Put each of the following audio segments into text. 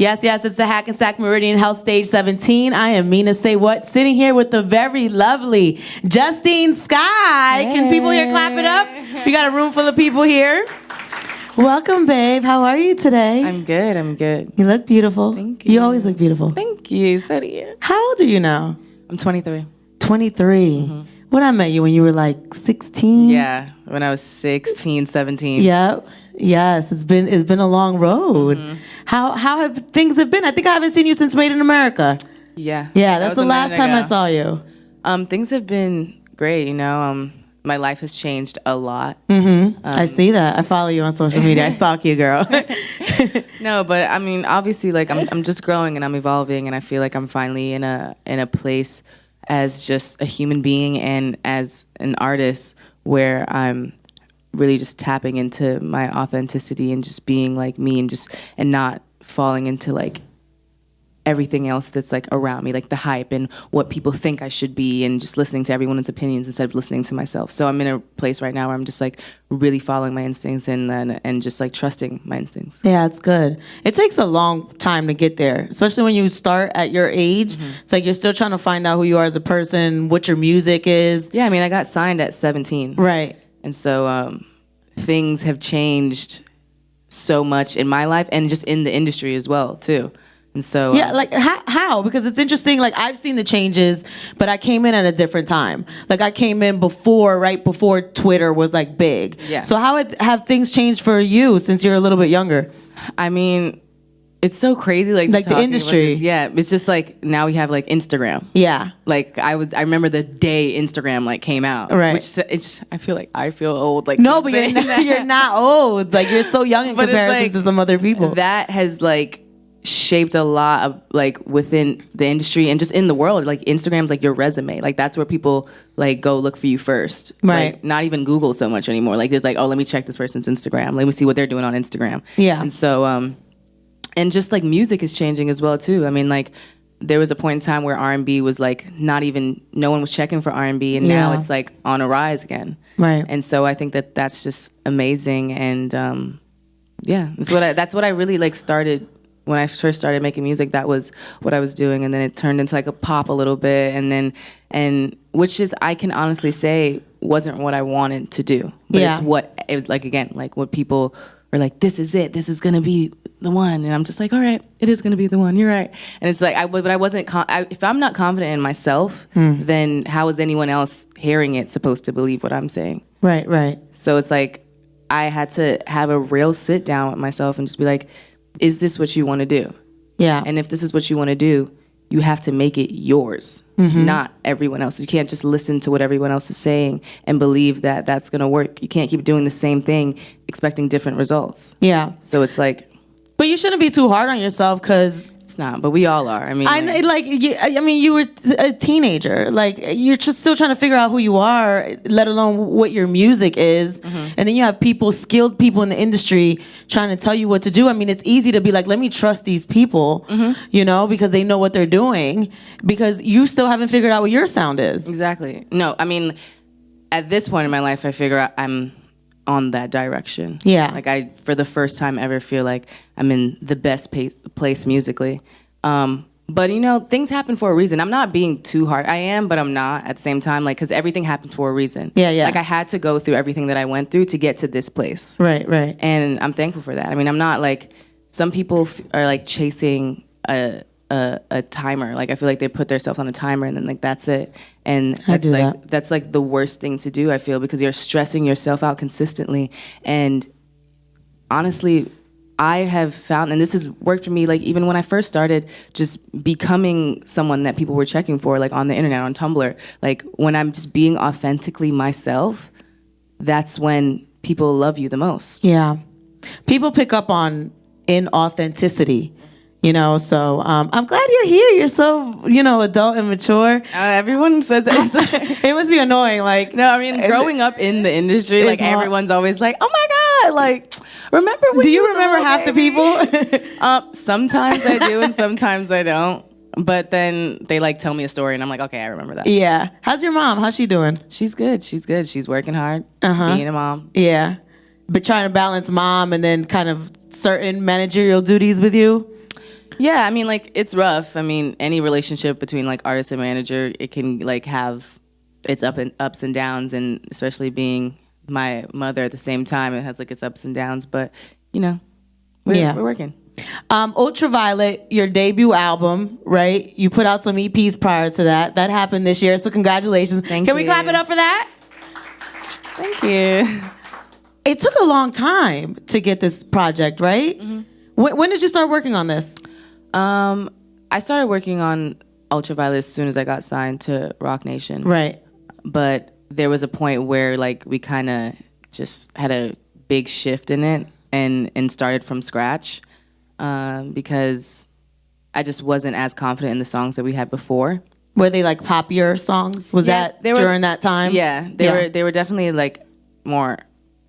Yes, yes, it's the Hackensack Meridian Health Stage 17. I am Mina Say What, sitting here with the very lovely Justine Skye. Hey. Can people here clap it up? We got a room full of people here. Welcome, babe. How are you today? I'm good. I'm good. You look beautiful. Thank you. You always look beautiful. Thank you. So do you. How old are you now? I'm 23. 23. Mm-hmm. When I met you, when you were like 16? Yeah, when I was 16, 17. Yep. Yes, it's been a long road. Mm-hmm. How have things been? I think I haven't seen you since Made in America. Yeah. Yeah, That that's was the a last minute time I ago. saw you. Things have been great, you know. My life has changed a lot. I see that. I follow you on social media. I stalk you, girl. No, but I mean, obviously, like I'm just growing and I'm evolving, and I feel like I'm finally in a place as just a human being and as an artist where I'm really just tapping into my authenticity and just being like me and not falling into like everything else that's like around me, like the hype and what people think I should be, and just listening to everyone's opinions instead of listening to myself. So I'm in a place right now where I'm just like really following my instincts and just like trusting my instincts. Yeah, it's good. It takes a long time to get there, especially when you start at your age. It's like you're still trying to find out who you are as a person, what your music is. Yeah, I mean, I got signed at 17. Right. And so things have changed so much in my life and just in the industry as well, too. And so Yeah, like how? Because it's interesting. Like I've seen the changes, but I came in at a different time. Like I came in right before Twitter was like big. Yeah. So how have things changed for you since you're a little bit younger? I mean, it's so crazy, like Like the talking about industry. this. Yeah, it's just like now we have like Instagram. Yeah. Like I remember the day Instagram like came out. Right. Which I feel old. Like No, but saying that. you're not old. Like you're so young in But it's comparison like, to some other people. That has like shaped a lot of like within the industry and just in the world. Like Instagram's like your resume. Like that's where people like go look for you first. Right. Like, not even Google so much anymore. Like there's like, oh, let me check this person's Instagram. Let me see what they're doing on Instagram. Yeah. And so and just like music is changing as well too. I mean, like there was a point in time where R&B was like no one was checking for R&B, and now Yeah. it's like on a rise again. Right. And so I think that that's just amazing, and yeah, that's what I really like started when I first started making music. That was what I was doing, and then it turned into like a pop a little bit, and which is, I can honestly say, wasn't what I wanted to do. But Yeah. it was like, again, like what people are like, this is it, this is gonna be the one, and I'm just like, all right, it is gonna be the one. You're right. And it's like, but I wasn't. If I'm not confident in myself, then how is anyone else hearing it supposed to believe what I'm saying? Right. Right. So it's like I had to have a real sit down with myself and just be like, is this what you want to do? Yeah. And if this is what you want to do, you have to make it yours, not everyone else. You can't just listen to what everyone else is saying and believe that that's going to work. You can't keep doing the same thing expecting different results. Yeah. So it's like, But you shouldn't be too hard on yourself, because it's not, but we all are. I mean, you were a teenager. Like you're just still trying to figure out who you are, let alone what your music is. And then you have skilled people in the industry trying to tell you what to do. I mean, it's easy to be like, let me trust these people, because they know what they're doing, because you still haven't figured out what your sound is. exactly. No, I mean, at this point in my life, I figure out I'm on that direction. Yeah. Like I, for the first time ever, feel like I'm in the best place musically. But things happen for a reason. I'm not being too hard. I am, but I'm not at the same time. Like, because everything happens for a reason. Yeah, yeah. Like I had to go through everything that I went through to get to this place. Right, right. And I'm thankful for that. I mean, I'm not like, some people are like chasing a timer. Like I feel like they put themselves on a timer and then like that's it. And that's like the worst thing to do, I feel, because you're stressing yourself out consistently. And honestly, I have found, and this has worked for me, like even when I first started just becoming someone that people were checking for, like on the internet, on Tumblr, like when I'm just being authentically myself, that's when people love you the most. Yeah. People pick up on inauthenticity. So I'm glad you're here. You're so, adult and mature. Everyone says that. It must be annoying. Like, no, I mean, growing up in the industry, like everyone's always like, "Oh my God!" Like, remember? When do you remember half baby? the people? Sometimes I do, and sometimes I don't. But then they like tell me a story, and I'm like, okay, I remember that. Yeah. How's your mom? How's she doing? She's good. She's good. She's working hard, being a mom. Yeah, but trying to balance mom and then kind of certain managerial duties with you. Yeah, I mean, like, it's rough. I mean, any relationship between like artist and manager, it can like have its ups and downs, and especially being my mother at the same time, it has like its ups and downs. But you know, we're working. Ultraviolet, your debut album, right? You put out some EPs prior to that. That happened this year, so congratulations. Thank Can you. we clap it up for that? Thank you. It took a long time to get this project, right? Mm-hmm. When did you start working on this? I started working on Ultraviolet as soon as I got signed to Rock Nation. Right. But there was a point where like we kind of just had a big shift in it and started from scratch because I just wasn't as confident in the songs that we had before. Were they like popular songs? Was that during that time? Yeah, they were definitely like more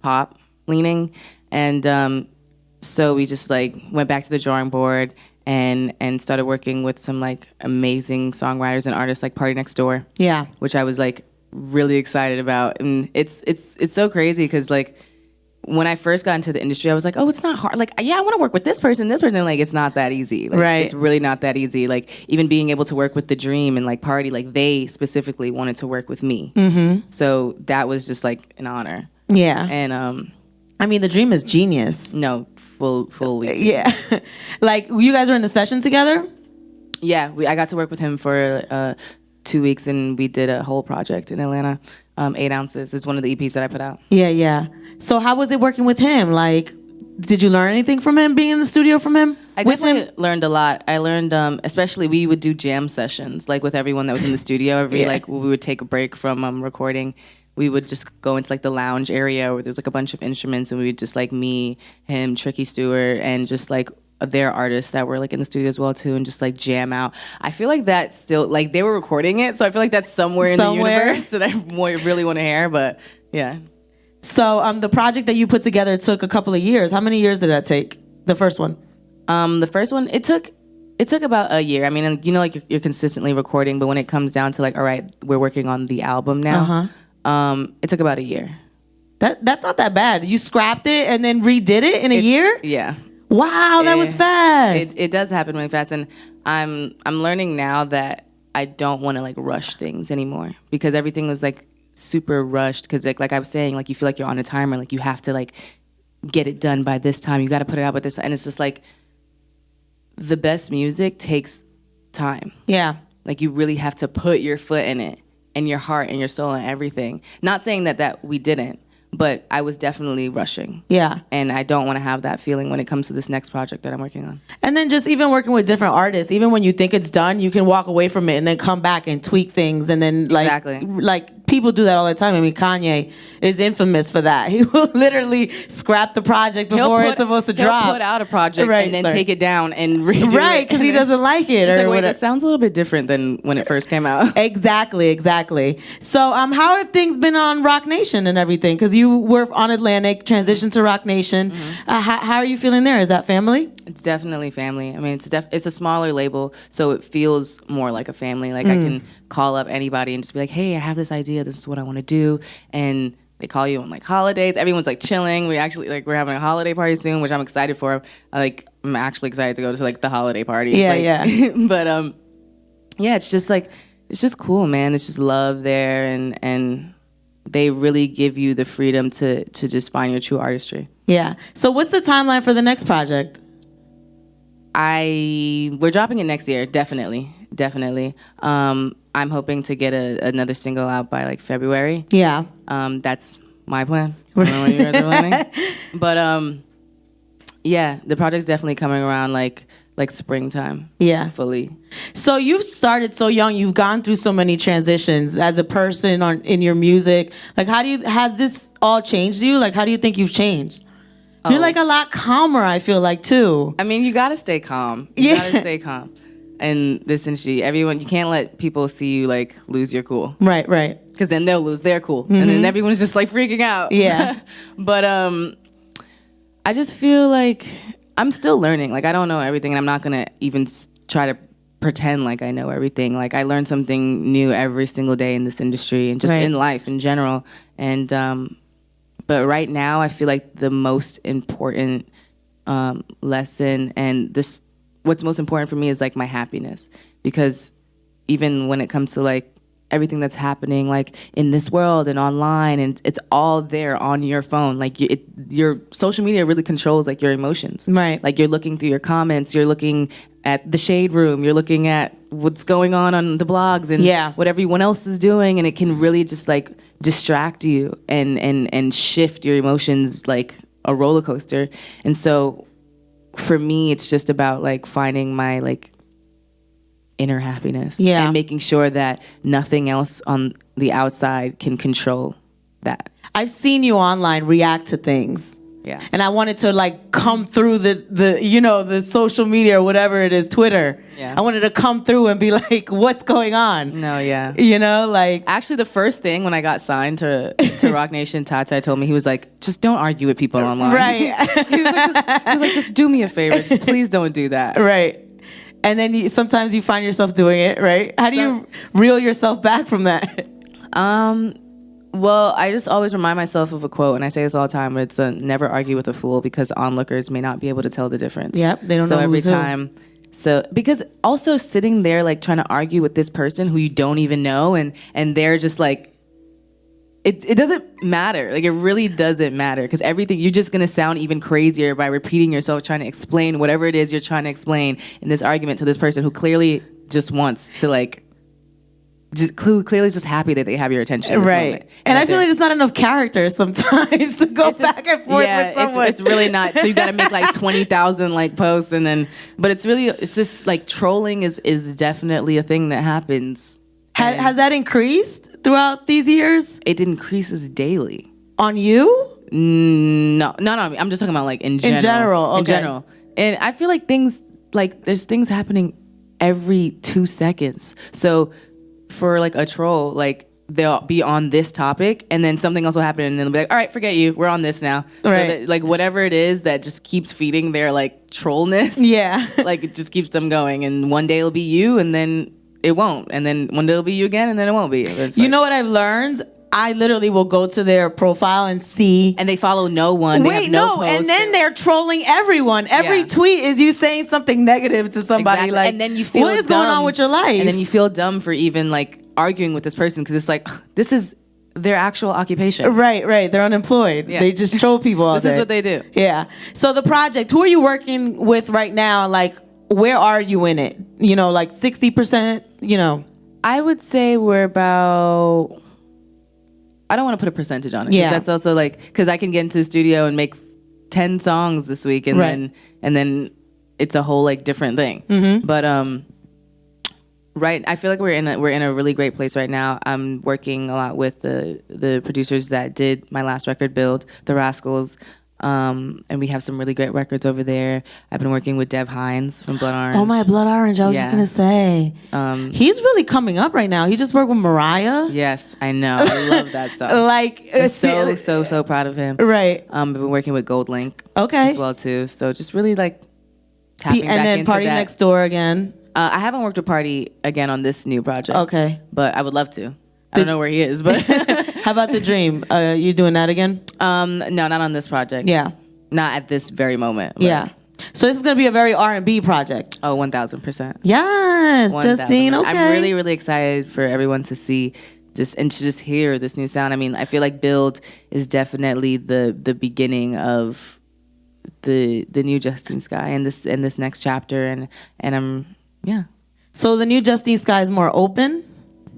pop leaning, and so we just like went back to the drawing board and started working with some like amazing songwriters and artists like Party Next Door. Yeah, which I was like really excited about, and it's so crazy because like when I first got into the industry, I was like, oh, it's not hard. Like, yeah, I want to work with this person. And like, it's not that easy. Like, right. It's really not that easy. Like, even being able to work with The Dream and like Party, like they specifically wanted to work with me. Mm-hmm. So that was just like an honor. Yeah. And I mean, The Dream is genius. No, fully. Yeah. Like, you guys were in the session together? Yeah, I got to work with him for 2 weeks, and we did a whole project in Atlanta. 8 Ounces is one of the EPs that I put out. Yeah. So how was it working with him? Like, did you learn anything from him, being in the studio from him? I definitely learned a lot. I learned, especially we would do jam sessions, like with everyone that was in the studio. Like we would take a break from recording. We would just go into like the lounge area where there's like a bunch of instruments, and we would just like me, him, Tricky Stewart, and just like their artists that were like in the studio as well too, and just like jam out. I feel like that's still like they were recording it, so I feel like that's somewhere in the universe that I really want to hear. But yeah. So the project that you put together took a couple of years. How many years did that take? The first one? The first one, it took about a year. I mean, you know, like you're consistently recording, but when it comes down to like, all right, we're working on the album now. It took about a year. That's not that bad. You scrapped it and then redid it in a year? Yeah. Wow, that was fast. It does happen really fast, and I'm learning now that I don't want to like rush things anymore, because everything was like super rushed. Because like I was saying, like you feel like you're on a timer, like you have to like get it done by this time. You got to put it out by this, and it's just like the best music takes time. Yeah, like you really have to put your foot in it, and your heart and your soul and everything. Not saying that we didn't. But I was definitely rushing. Yeah. And I don't want to have that feeling when it comes to this next project that I'm working on. And then just even working with different artists, even when you think it's done, you can walk away from it and then come back and tweak things. And then like people do that all the time. I mean, Kanye is infamous for that. He will literally scrap the project before it's supposed to drop. He'll put out a project and then take it down and redo it. Right, because he doesn't like it. It's like, wait, that sounds a little bit different than when it first came out. Exactly. So how have things been on Rock Nation and everything? Because you were on Atlantic, transitioned to Rock Nation. Mm-hmm. How are you feeling there? Is that family? It's definitely family. I mean, it's a smaller label, so it feels more like a family. Like I can call up anybody and just be like, hey, I have this idea. This is what I want to do. And they call you on like holidays. Everyone's like chilling. We're having a holiday party soon, which I'm excited for. I'm actually excited to go to like the holiday party. Yeah. But yeah, it's just cool, man. It's just love there, and they really give you the freedom to just find your true artistry. Yeah. So what's the timeline for the next project? We're dropping it next year, definitely. I'm hoping to get another single out by like February. Yeah. That's my plan. I don't know what you guys are planning. But yeah, the project's definitely coming around like springtime. Yeah. Fully. So you've started so young, you've gone through so many transitions as a person in your music. Like has this all changed you? Like how do you think you've changed? You're like a lot calmer, I feel like, too. I mean, you gotta stay calm. You gotta stay calm. And this and she, everyone, you can't let people see you like lose your cool. Right. Because then they'll lose their cool. Mm-hmm. And then everyone's just like freaking out. Yeah. But I just feel like I'm still learning. Like I don't know everything, and I'm not gonna even try to pretend like I know everything. Like I learn something new every single day in this industry and just in life in general. And but right now, I feel like the most important lesson and this what's most important for me is like my happiness, because even when it comes to like everything that's happening like in this world and online, and it's all there on your phone, like your social media really controls like your emotions, right? Like you're looking through your comments, you're looking at the shade room, you're looking at what's going on the blogs and what everyone else is doing, and it can really just like distract you and shift your emotions like a roller coaster. And so for me, it's just about like finding my like inner happiness and making sure that nothing else on the outside can control that. I've seen you online react to things. Yeah. And I wanted to like come through the social media or whatever it is, Twitter. Yeah. I wanted to come through and be like, what's going on? No, yeah. You know, like actually the first thing when I got signed to Rock Nation, Tata told me, he was like, just don't argue with people online. Right. he was like, just do me a favor. Just please don't do that. Right. And then sometimes you find yourself doing it, right? How do you reel yourself back from that? Well, I just always remind myself of a quote, and I say this all the time, but it's never argue with a fool, because onlookers may not be able to tell the difference. Yep, they don't know every who's time. So because also sitting there like trying to argue with this person who you don't even know, and they're just like, it doesn't matter. Like it really doesn't matter, because everything, you're just gonna sound even crazier by repeating yourself, trying to explain whatever it is you're trying to explain in this argument to this person who clearly just wants to like. Clearly is just happy that they have your attention. Right. And I feel like there's not enough characters sometimes to go back and forth with someone. It's really not. So you got to make like 20,000 like posts, and then, but it's just like trolling is definitely a thing that happens. Has that increased throughout these years? It increases daily. On you? No, not on me. I'm just talking about like in general. In general, okay. In general. And I feel like there's things happening every 2 seconds. So for like a troll, like they'll be on this topic and then something else will happen and then they'll be like, all right, forget you, we're on this now. Right. So that, like whatever it is that just keeps feeding their like trollness. Yeah. Like it just keeps them going, and one day it'll be you and then it won't, and then one day it'll be you again and then it won't be. You know what I've learned? I literally will go to their profile and see. And they follow no one. They have no posts. And then they're trolling everyone. Every tweet is you saying something negative to somebody. Exactly. Like, and then you feel what is going on with your life? And then you feel dumb for even like arguing with this person, because it's like, this is their actual occupation. Right. They're unemployed. Yeah. They just troll people all day. This is what they do. Yeah. So the project, who are you working with right now? Like, where are you in it? You know, like 60%, you know? I would say we're about... I don't want to put a percentage on it. Yeah. That's also like, because I can get into the studio and make 10 songs this week, and then it's a whole like different thing. Mm-hmm. But right, I feel like we're in a really great place right now. I'm working a lot with the producers that did my last record, Build, the Rascals. And we have some really great records over there. I've been working with Dev Hines from Blood Orange. Oh, my Blood Orange. I was just going to say. He's really coming up right now. He just worked with Mariah. Yes, I know. I love that song. Like, I'm so proud of him. Right. I've been working with Gold Link. Okay. As well, too. So just really like tapping back and then into Party that. Next Door again. I haven't worked with Party again on this new project. Okay. But I would love to. I don't know where he is, but... How about The Dream? You doing that again? No, not on this project. Yeah. Not at this very moment. Yeah. So this is going to be a very R&B project. Oh, 1,000%. Yes, 1,000%. Justine, okay. I'm really, really excited for everyone to see this and to just hear this new sound. I mean, I feel like Build is definitely the beginning of the new Justine Skye and this next chapter, and I'm, yeah. So the new Justine Skye is more open?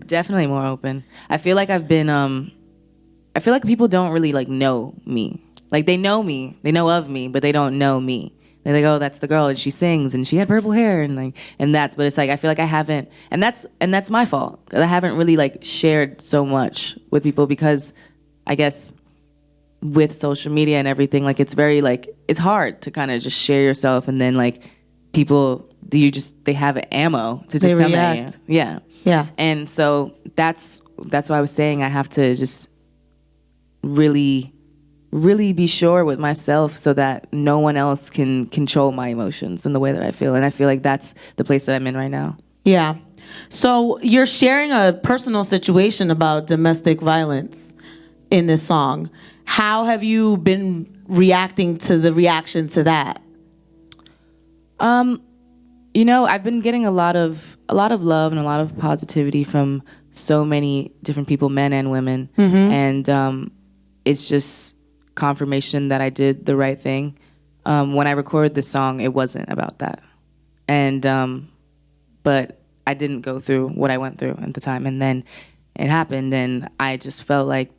Definitely more open. I feel like I've been, I feel like people don't really like know me. Like they know me, they know of me, but they don't know me. They're like, oh, that's the girl and she sings and she had purple hair but it's like I feel like I haven't, and that's my fault. I haven't really like shared so much with people, because I guess with social media and everything, like it's very like it's hard to kind of just share yourself, and then like people they have ammo to just come at you. Yeah. Yeah. And so that's why I was saying I have to just really be sure with myself so that no one else can control my emotions in the way that I feel. And I feel like that's the place that I'm in right now. Yeah. So you're sharing a personal situation about domestic violence in this song. How have you been reacting to the reaction to that? You know, I've been getting a lot of love and a lot of positivity from so many different people, men and women, and it's just confirmation that I did the right thing. When I recorded this song, it wasn't about that, and but I didn't go through what I went through at the time, and then it happened, and I just felt like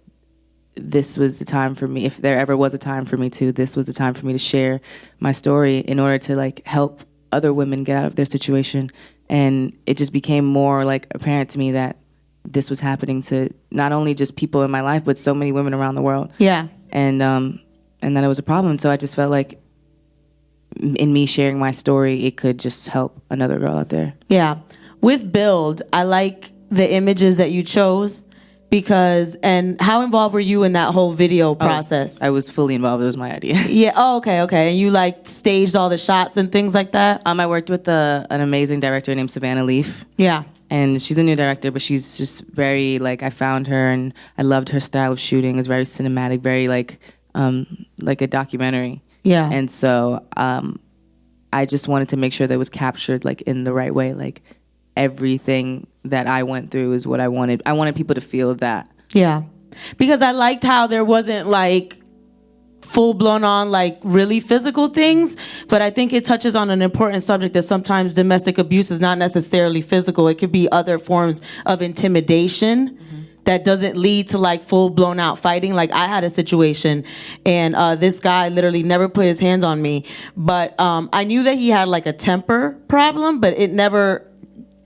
this was the time for me. If there ever was a time for me to, this was the time for me to share my story in order to like help other women get out of their situation. And it just became more like apparent to me that this was happening to not only just people in my life, but so many women around the world. Yeah. And that it was a problem. So I just felt like in me sharing my story, it could just help another girl out there. Yeah. With Build, I like the images that you chose because, and how involved were you in that whole video process? I was fully involved. It was my idea. Yeah. Oh, okay. And you like staged all the shots and things like that? I worked with an amazing director named Savannah Leaf. Yeah. And she's a new director, but she's just very, like, I found her and I loved her style of shooting. It was very cinematic, very like a documentary. Yeah. And so I just wanted to make sure that it was captured like in the right way. Like everything that I went through is what I wanted. I wanted people to feel that. Yeah. Because I liked how there wasn't like full blown on like really physical things, but I think it touches on an important subject that sometimes domestic abuse is not necessarily physical. It could be other forms of intimidation that doesn't lead to like full blown out fighting. Like I had a situation and this guy literally never put his hands on me, but I knew that he had like a temper problem, but it never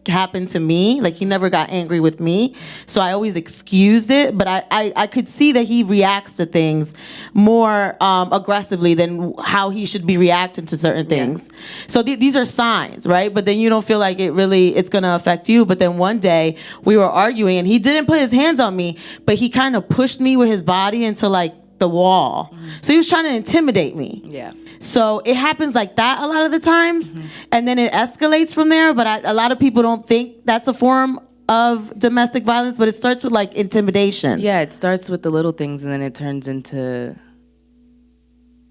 happened to me. Like he never got angry with me, so I always excused it, but I could see that he reacts to things more aggressively than how he should be reacting to certain things. So these are signs, right? But then you don't feel like it's gonna affect you. But then one day we were arguing and he didn't put his hands on me, but he kind of pushed me with his body into like the wall. So he was trying to intimidate me. Yeah. So it happens like that a lot of the times, and then it escalates from there. But a lot of people don't think that's a form of domestic violence, but it starts with like intimidation. Yeah, it starts with the little things, and then it turns into,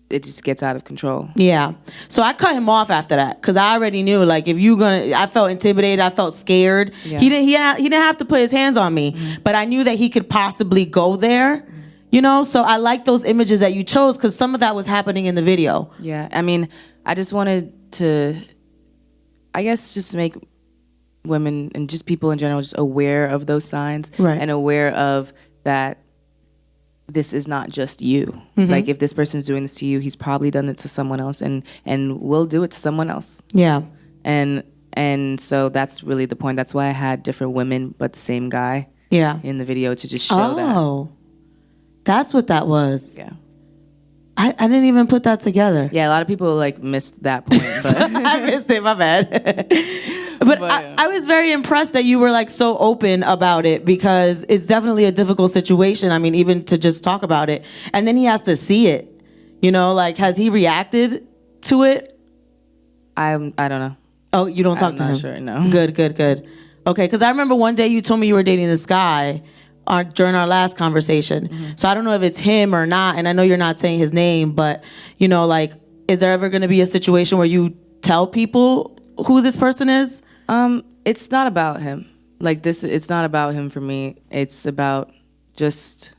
it just gets out of control. Yeah. So I cut him off after that because I already knew like if you gonna, I felt intimidated, I felt scared. Yeah. He didn't have to put his hands on me, but I knew that he could possibly go there. You know, so I like those images that you chose because some of that was happening in the video. Yeah, I mean, I just wanted to, I guess, just make women and just people in general just aware of those signs, right, and aware of that this is not just you. Like if this person's doing this to you, he's probably done it to someone else and will do it to someone else. Yeah. And so that's really the point. That's why I had different women but the same guy in the video to just show that. Oh. That's what that was. Yeah. I didn't even put that together. Yeah, a lot of people like missed that point. But I missed it, my bad. but I was very impressed that you were like so open about it because it's definitely a difficult situation. I mean, even to just talk about it. And then he has to see it. You know, like has he reacted to it? I don't know. Oh, you don't talk to him? I'm not sure, no. Good. Okay, because I remember one day you told me you were dating this guy during our last conversation. So I don't know if it's him or not, and I know you're not saying his name, but you know, like, is there ever going to be a situation where you tell people who this person is? It's not about him. Like this, it's not about him for me. It's about just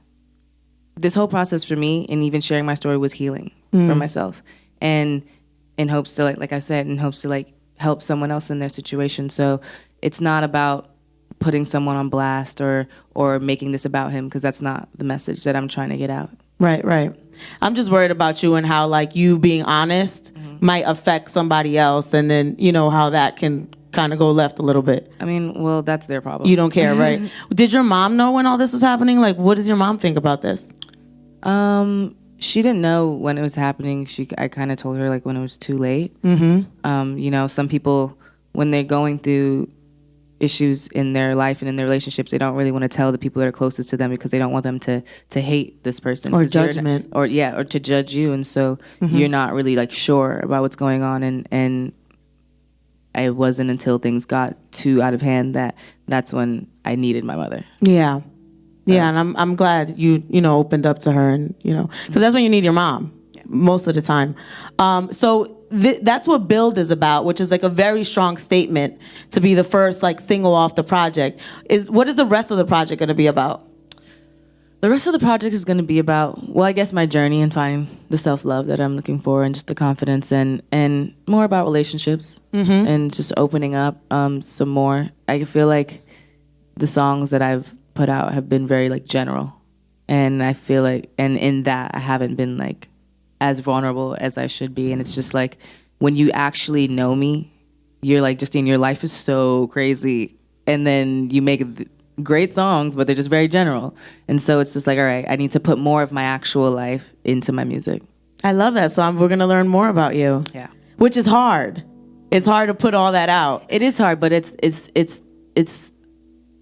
this whole process for me, and even sharing my story was healing for myself, and in hopes to like I said, in hopes to like help someone else in their situation. So it's not about putting someone on blast or making this about him, because that's not the message that I'm trying to get out. Right. I'm just worried about you and how like you being honest might affect somebody else, and then you know how that can kind of go left a little bit. I mean, well, that's their problem. You don't care, right? Did your mom know when all this was happening? Like, what does your mom think about this? She didn't know when it was happening. I kind of told her like when it was too late. You know, some people when they're going through issues in their life and in their relationships, they don't really want to tell the people that are closest to them because they don't want them to hate this person or judgment or to judge you, and so you're not really like sure about what's going on, and it wasn't until things got too out of hand that's when I needed my mother. Yeah, and I'm glad you know opened up to her, and you know, because that's when you need your mom most of the time. So that's what Build is about, which is like a very strong statement to be the first like single off the project. What is the rest of the project going to be about? The rest of the project is going to be about, well, I guess my journey and finding the self-love that I'm looking for and just the confidence and more about relationships and just opening up some more. I feel like the songs that I've put out have been very like general, and I feel like, and in that I haven't been like as vulnerable as I should be. And it's just like, when you actually know me, you're like, Justine, your life is so crazy. And then you make great songs, but they're just very general. And so it's just like, all right, I need to put more of my actual life into my music. I love that. So we're going to learn more about you. Yeah. Which is hard. It's hard to put all that out. It is hard, but it's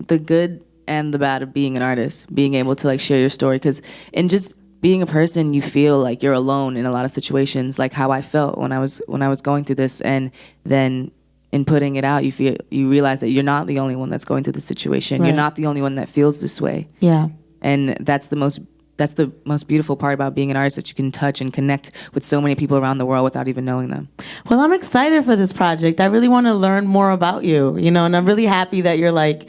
the good and the bad of being an artist, being able to like share your story. Because in just being a person, you feel like you're alone in a lot of situations, like how I felt when I was going through this. And then in putting it out, you realize that you're not the only one that's going through the situation. Right. You're not the only one that feels this way. Yeah. And that's the most beautiful part about being an artist, that you can touch and connect with so many people around the world without even knowing them. Well, I'm excited for this project. I really want to learn more about you, and I'm really happy that you're like,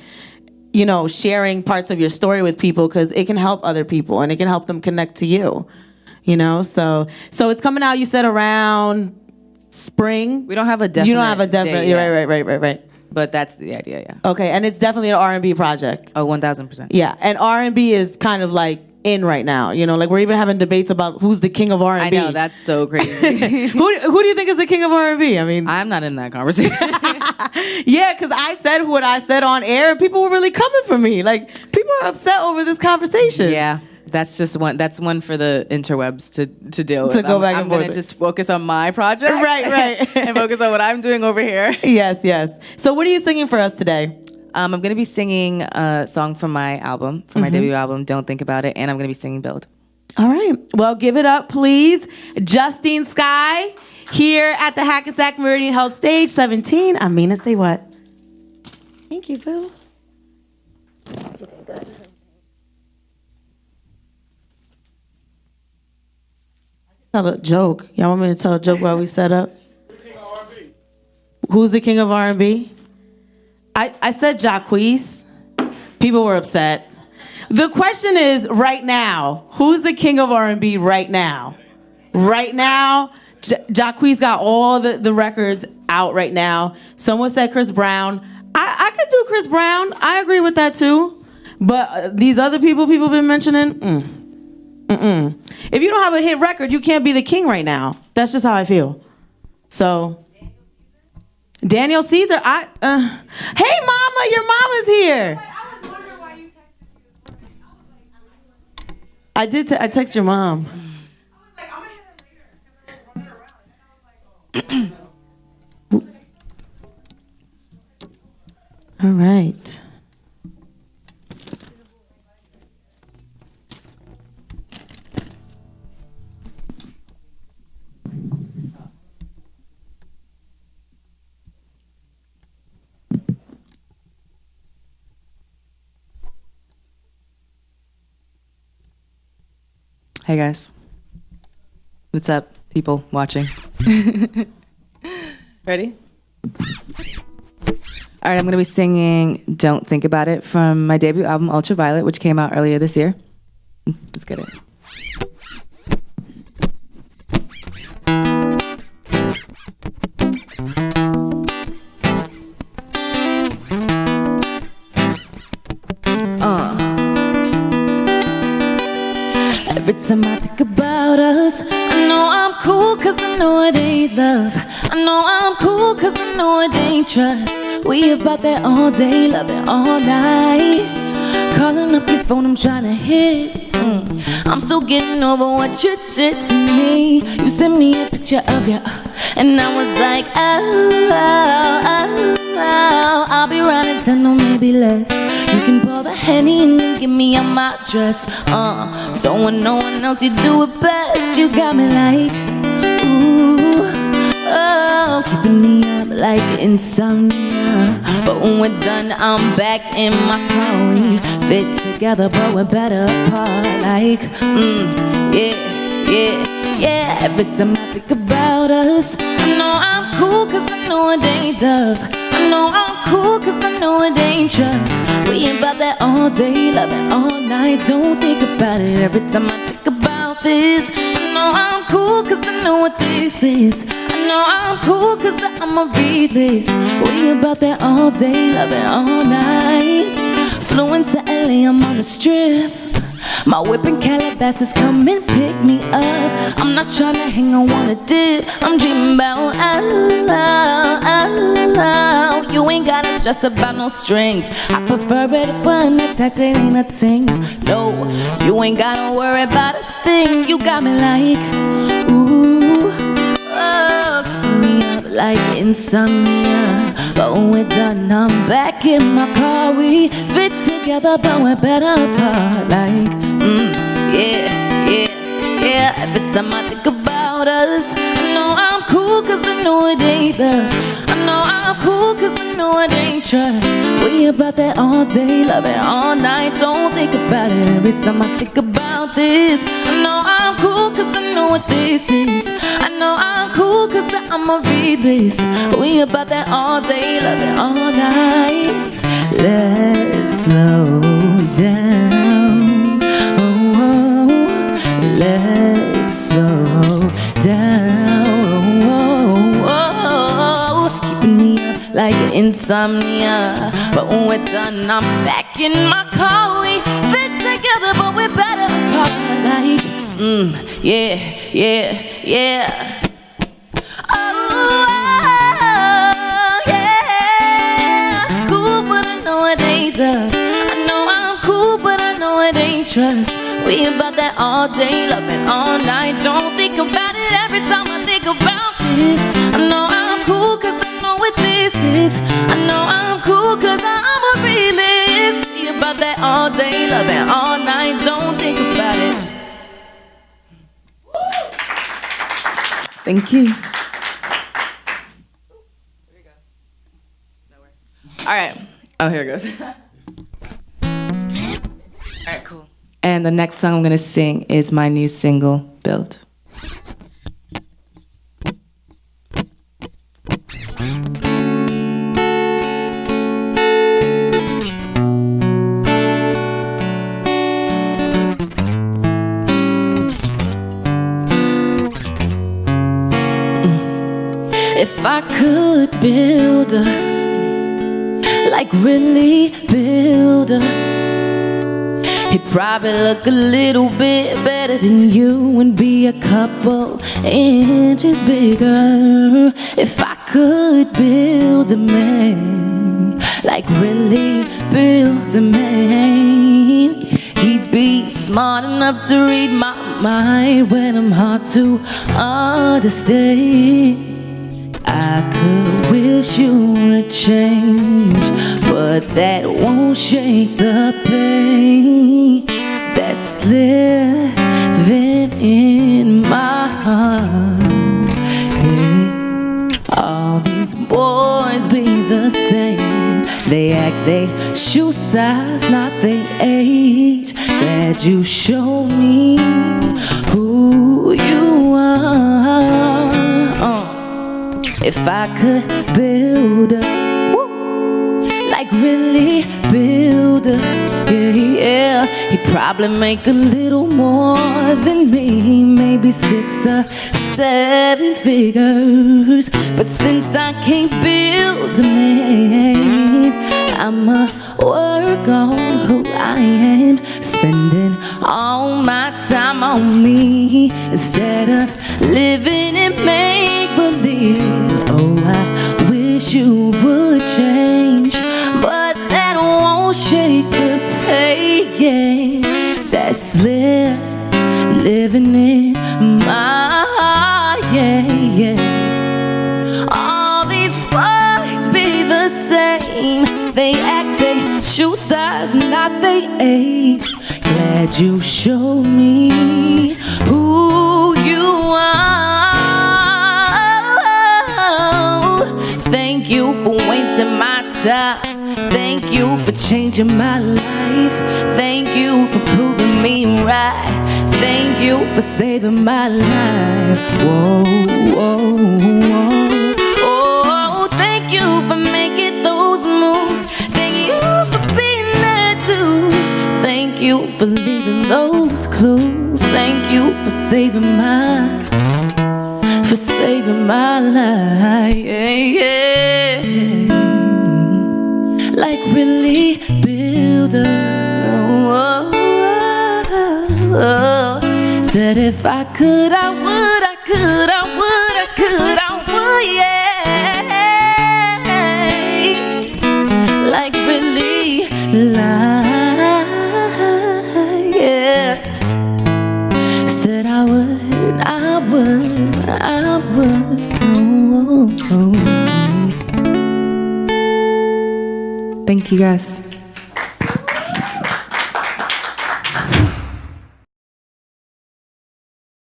sharing parts of your story with people, because it can help other people and it can help them connect to you, So it's coming out, you said, around spring. We don't have a definite. You don't have a definite. You're right. But that's the idea, yeah. Okay, and it's definitely an R&B project. Oh, 1,000%. Yeah, and R&B is kind of like in right now. Like we're even having debates about who's the king of R&B. I know, that's so crazy. Who do you think is the king of R&B? I mean, I'm not in that conversation. Yeah, because I said what I said on air, and people were really coming for me. Like, people are upset over this conversation. Yeah. That's just one. That's one for the interwebs to deal with. To go back and I'm forth. going to just focus on my project, right, and focus on what I'm doing over here. Yes. So, what are you singing for us today? I'm going to be singing a song from my album, from my debut album, "Don't Think About It," and I'm going to be singing "Build." All right. Well, give it up, please, Justine Skye, here at the Hackensack Meridian Health Stage 17. Amina, say what? Thank you, boo. Tell a joke. Y'all want me to tell a joke while we set up? Who's the king of R&B? I said Jacquees. People were upset. The question is, right now, who's the king of R&B right now? Right now, Jacquees got all the records out right now. Someone said Chris Brown. I could do Chris Brown. I agree with that too. But these other people been mentioning, If you don't have a hit record, you can't be the king right now. That's just how I feel. So, Daniel Caesar, hey mama, your mama's here. I was wondering why you texted me. I text your mom. I was like, I'm gonna hit her later because I was running around and I was like, All right. Hey guys, what's up, people watching? Ready? All right, I'm gonna be singing "Don't Think About It" from my debut album Ultraviolet, which came out earlier this year. Let's get it. Every time I think about us, I know I'm cool cause I know it ain't love. I know I'm cool cause I know it ain't trust. We about that all day, loving all night. Calling up your phone, I'm trying to hit. I'm still getting over what you did to me. You sent me a picture of you, and I was like, I'll be running 10 or maybe less. You can pour the Henny and then give me a mattress. Don't want no one else, you do it best. You got me like, ooh, oh, keeping me up like insomnia. But when we're done, I'm back in my car. We fit together, but we're better apart. Like, yeah. Every time I think about about us. I know I'm cool cause I know it ain't love. I know I'm cool cause I know it ain't trust. We ain't about that all day, loving all night. Don't think about it every time I think about this. I know I'm cool cause I know what this is. I know I'm cool cause I'ma read this. We ain't about that all day, loving all night. Flew into LA, I'm on the strip. My whip in Calabasas, come and pick me up. I'm not tryna hang, I wanna dip. I'm dreaming about you ain't gotta stress about no strings. I prefer it if unattached, it ain't a thing. No, you ain't gotta worry about a thing. You got me like, ooh, oh, keep me up like insomnia. But when we're done, I'm back in my car. We fit together, but we're better apart. Like, yeah, yeah, yeah. Every time I think about us, I know I'm cool cause I know it ain't love. I know I'm cool cause I know it ain't trust. We about that all day, loving all night. Don't think about it every time I think about this. I know I'm cool cause I know what this is. I know I'm cool cause I'ma read this. We about that all day, loving all night. Let's slow down. Oh, oh. Let's slow down. Oh, oh. Keeping me up like insomnia. But when we're done, I'm back in my car. We fit together, but we're better apart. Like, yeah, yeah, yeah. I know I'm cool, but I know it ain't trust. We about that all day, loving all night. Don't think about it every time I think about this. I know I'm cool cause I know what this is. I know I'm cool cause I'm a realist. We about that all day, loving all night. Don't think about it. Thank you. All right. Oh, here it goes. All right, cool. And the next song I'm gonna sing is my new single, Build. If I could build like really build he'd probably look a little bit better than you and be a couple inches bigger. If I could build a man, like really build a man, he'd be smart enough to read my mind when I'm hard to understand. I could wish you would change, but that won't shake the pain that's living in my heart. Yeah. All these boys be the same. They act they shoe size, not they age. Glad you showed me who you are. If I could build like really build yeah, yeah, he'd probably make a little more than me, maybe 6 or 7 figures. But since I can't build a man, I'ma work on who I am, spending all my time on me instead of living in make-believe. Oh, I wish you would change, but that won't shake the pain that's living in my heart. Yeah, yeah. All these boys be the same. They act they shoe size, not they age. Glad you showed me who you are. Thank you for wasting my time. Thank you for changing my life. Thank you for proving me right. Thank you for saving my life. Whoa, whoa, whoa. Oh, thank you for making those moves. Thank you for being there too. Thank you for leaving those clues. Thank you for saving my life. Yeah. Like Willie Builder. Said if I could, I would, I could, I would, I could, I would, yeah. Like Willie, yeah. Said I would, I would, I would. Thank you guys.